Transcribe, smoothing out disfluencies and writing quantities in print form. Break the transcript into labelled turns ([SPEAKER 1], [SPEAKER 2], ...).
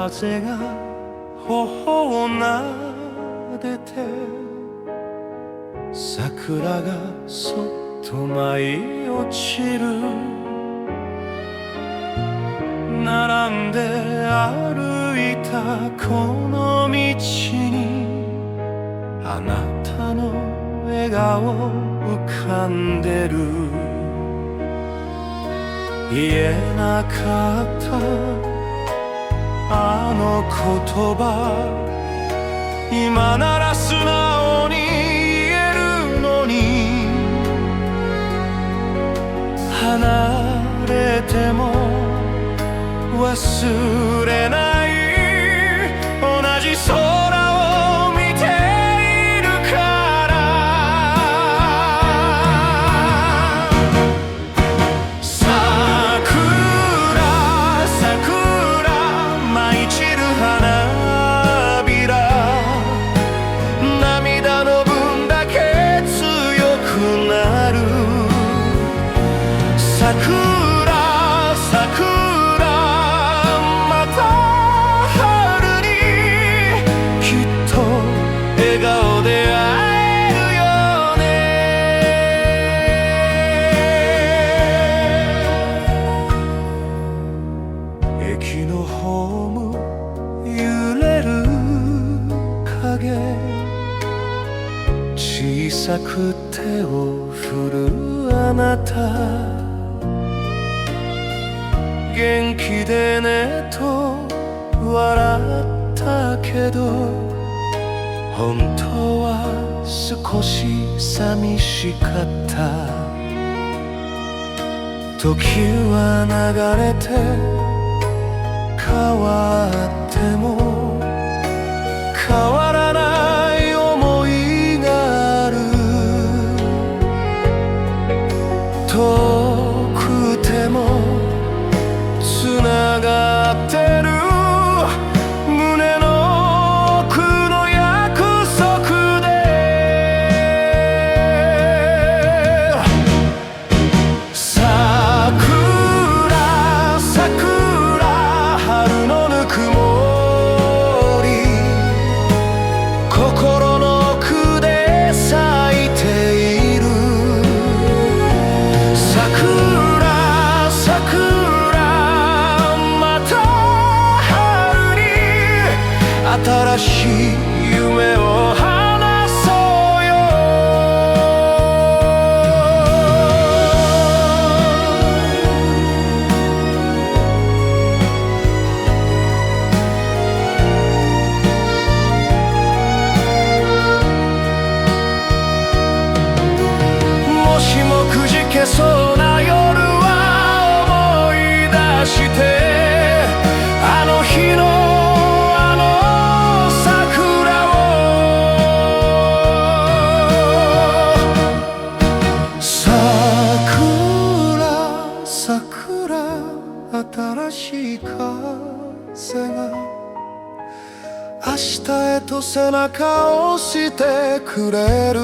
[SPEAKER 1] 風が頬を撫でて桜がそっと舞い落ちる並んで歩いたこの道にあなたの笑顔浮かんでる言えなかったあの言葉今なら素直に言えるのに離れても忘れない同じ空を見ているから桜桜舞い散る花びら涙の分だけ強くなる桜笑顔で会えるよね駅のホーム揺れる影小さく手を振るあなた元気でねと笑ったけど本当は少し寂しかった時は流れて変わっても変わらない想いがある遠くてもつながってる胸の心の奥で咲いている桜桜また春に新しい夢を話そうよもしもくじけそうな夜は思い出してあの日のあの桜を桜桜新しい風が明日へと背中を押してくれる